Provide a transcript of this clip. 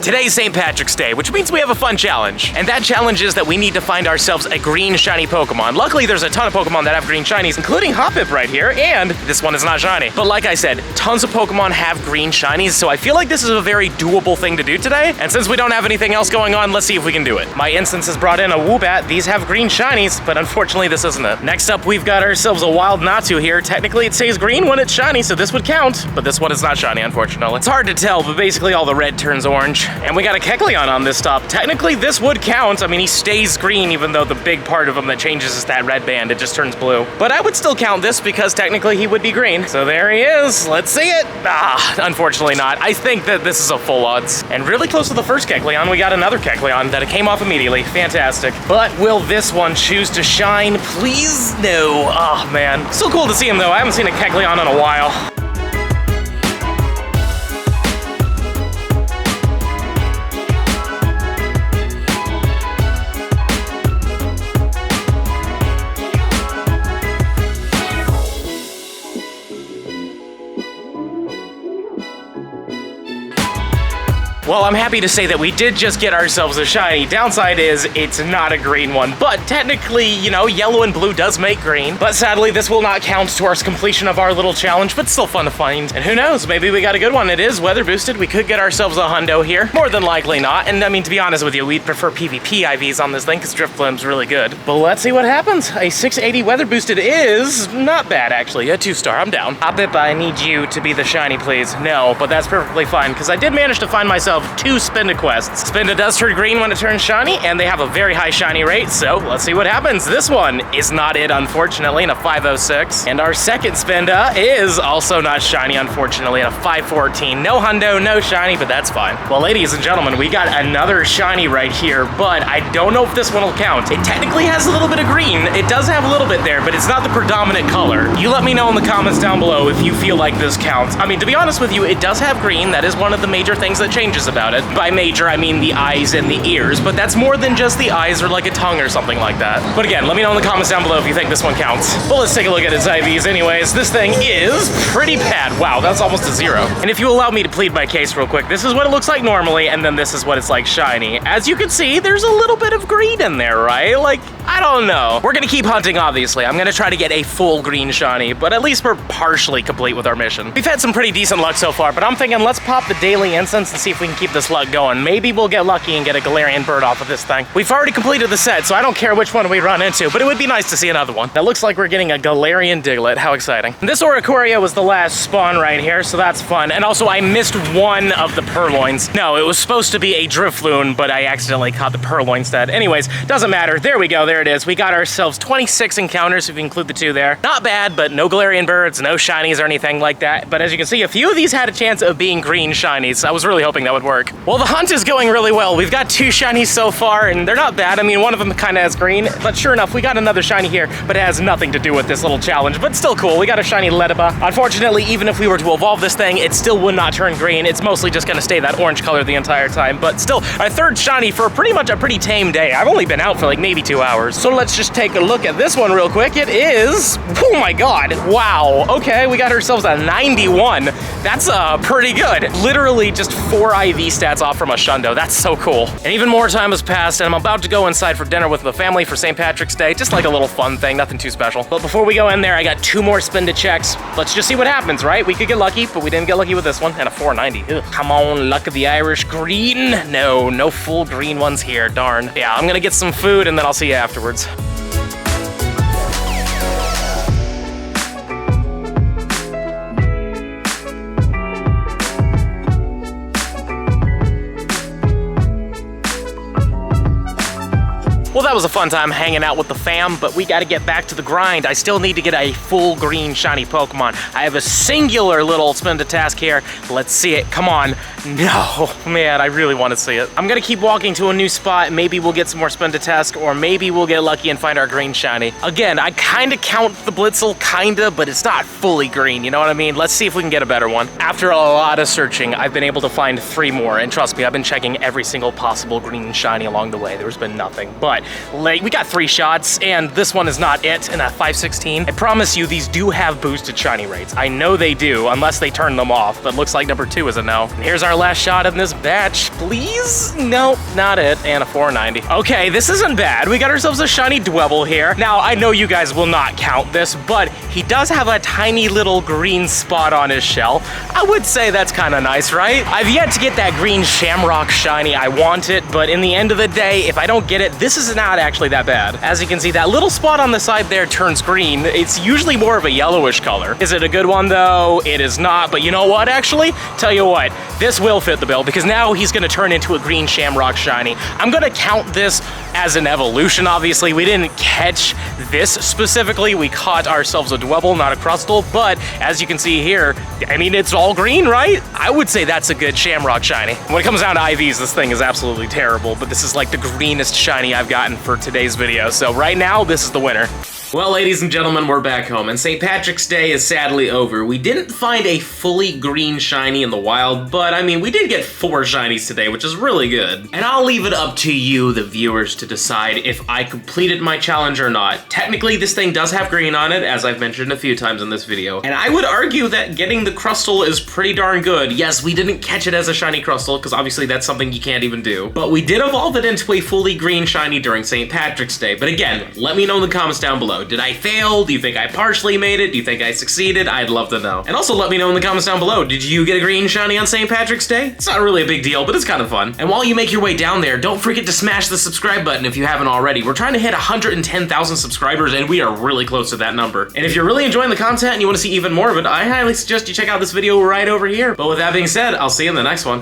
Today's St. Patrick's Day, which means we have a fun challenge. And that challenge is that we need to find ourselves a green shiny Pokemon. Luckily, there's a ton of Pokemon that have green shinies, including Hoppip right here, and this one is not shiny. But like I said, tons of Pokemon have green shinies, so I feel like this is a very doable thing to do today. And since we don't have anything else going on, let's see if we can do it. My instance has brought in a Woobat. These have green shinies, but unfortunately this isn't it. Next up, we've got ourselves a wild Natu here. Technically, it stays green when it's shiny, so this would count, but this one is not shiny, unfortunately. It's hard to tell, but basically all the red turns orange. And we got a Kecleon on this top. Technically, this would count. I mean, he stays green, even though the big part of him that changes is that red band. It just turns blue. But I would still count this because technically he would be green. So there he is. Let's see it. Unfortunately not. I think that this is a full odds. And really close to the first Kecleon, we got another Kecleon that it came off immediately. Fantastic. But will this one choose to shine? Please no. Oh, man. So cool to see him, though. I haven't seen a Kecleon in a while. Well, I'm happy to say that we did just get ourselves a shiny. Downside is it's not a green one, but technically, you know, yellow and blue does make green. But sadly, this will not count towards completion of our little challenge, but still fun to find. And who knows, maybe we got a good one. It is weather boosted. We could get ourselves a hundo here. More than likely not. And I mean, to be honest with you, we'd prefer PvP IVs on this thing because Drifblim's really good. But let's see what happens. A 680 weather boosted is not bad, actually. A 2-star, I'm down. Hoppip, I need you to be the shiny, please. No, but that's perfectly fine because I did manage to find myself 2 Spinda quests. Spinda does turn green when it turns shiny, and they have a very high shiny rate, so let's see what happens. This one is not it, unfortunately, in a 506. And our second Spinda is also not shiny, unfortunately, in a 514. No hundo, no shiny, but that's fine. Well, ladies and gentlemen, we got another shiny right here, but I don't know if this one will count. It technically has a little bit of green. It does have a little bit there, but it's not the predominant color. You let me know in the comments down below if you feel like this counts. I mean, to be honest with you, it does have green. That is one of the major things that changes about it. By major, I mean the eyes and the ears, but that's more than just the eyes or like a tongue or something like that. But again, let me know in the comments down below if you think this one counts. Well, let's take a look at its IVs anyways. This thing is pretty bad. Wow, that's almost a 0. And if you allow me to plead my case real quick, this is what it looks like normally, and then this is what it's like shiny. As you can see, there's a little bit of green in there, right? Like, I don't know. We're gonna keep hunting, obviously. I'm gonna try to get a full green shiny, but at least we're partially complete with our mission. We've had some pretty decent luck so far, but I'm thinking let's pop the daily incense and see if we can keep this luck going. Maybe we'll get lucky and get a Galarian bird off of this thing. We've already completed the set, so I don't care which one we run into, but it would be nice to see another one. That looks like we're getting a Galarian Diglett. How exciting. This Oricorio was the last spawn right here, so that's fun. And also, I missed one of the Purloins. No, it was supposed to be a Drifloon, but I accidentally caught the Purloin instead. Anyways, doesn't matter. There we go. There it is. We got ourselves 26 encounters if you include the 2 there. Not bad, but no Galarian birds, no shinies or anything like that. But as you can see, a few of these had a chance of being green shinies. I was really hoping that would work. Well, the hunt is going really well. We've got 2 shinies so far, and they're not bad. I mean, one of them kind of has green, but sure enough, we got another shiny here, but it has nothing to do with this little challenge, but still cool. We got a shiny Ledaba. Unfortunately, even if we were to evolve this thing, it still would not turn green. It's mostly just gonna stay that orange color the entire time, but still, our 3rd shiny for pretty much a pretty tame day. I've only been out for like maybe 2 hours. So let's just take a look at this one real quick. It is, oh my God, wow. Okay, we got ourselves a 91. That's pretty good. Literally just 4 IV stats off from a Shundo. That's so cool. And even more time has passed, and I'm about to go inside for dinner with the family for St. Patrick's Day. Just like a little fun thing, nothing too special. But before we go in there, I got 2 more Spinda checks. Let's just see what happens, right? We could get lucky, but we didn't get lucky with this one. And a 490. Ugh. Come on, luck of the Irish. Green? No full green ones here, darn. Yeah, I'm gonna get some food, and then I'll see you afterwards. Well, that was a fun time hanging out with the fam, but we gotta get back to the grind. I still need to get a full green shiny Pokemon. I have a singular little Spinda task here. Let's see it, come on. No, man, I really wanna see it. I'm gonna keep walking to a new spot. Maybe we'll get some more Spinda tasks, or maybe we'll get lucky and find our green shiny. Again, I kinda count the Blitzel, kinda, but it's not fully green, you know what I mean? Let's see if we can get a better one. After a lot of searching, I've been able to find 3 more, and trust me, I've been checking every single possible green shiny along the way. There's been nothing, but what, like, we got 3 shots, and this one is not it in a 516. I promise you, these do have boosted shiny rates. I know they do, unless they turn them off, but looks like number 2 is a no. And here's our last shot in this batch. Please? Nope, not it, and a 490. Okay, this isn't bad. We got ourselves a shiny Dwebble here. Now, I know you guys will not count this, but he does have a tiny little green spot on his shell. I would say that's kind of nice, right? I've yet to get that green Shamrock shiny. I want it, but in the end of the day, if I don't get it, this is not actually that bad. As you can see, that little spot on the side there turns green. It's usually more of a yellowish color. Is it a good one though? It is not, but you know what, actually? Tell you what, this will fit the bill because now he's gonna turn into a green Shamrock shiny. I'm gonna count this as an evolution, obviously. We didn't catch this specifically. We caught ourselves a Dwebble, not a Crustle, but as you can see here, I mean, it's all green, right? I would say that's a good Shamrock shiny. When it comes down to IVs, this thing is absolutely terrible, but this is like the greenest shiny I've gotten for today's video. So right now, this is the winner. Well, ladies and gentlemen, we're back home, and St. Patrick's Day is sadly over. We didn't find a fully green shiny in the wild, but I mean, we did get 4 shinies today, which is really good. And I'll leave it up to you, the viewers, to decide if I completed my challenge or not. Technically, this thing does have green on it, as I've mentioned a few times in this video, and I would argue that getting the Crustle is pretty darn good. Yes, we didn't catch it as a shiny Crustle, because obviously that's something you can't even do, but we did evolve it into a fully green shiny during St. Patrick's Day. But again, let me know in the comments down below. Did I fail? Do you think I partially made it? Do you think I succeeded? I'd love to know. And also let me know in the comments down below, did you get a green shiny on St. Patrick's Day? It's not really a big deal, but it's kind of fun. And while you make your way down there, don't forget to smash the subscribe button if you haven't already. We're trying to hit 110,000 subscribers, and we are really close to that number. And if you're really enjoying the content and you want to see even more of it, I highly suggest you check out this video right over here. But with that being said, I'll see you in the next one.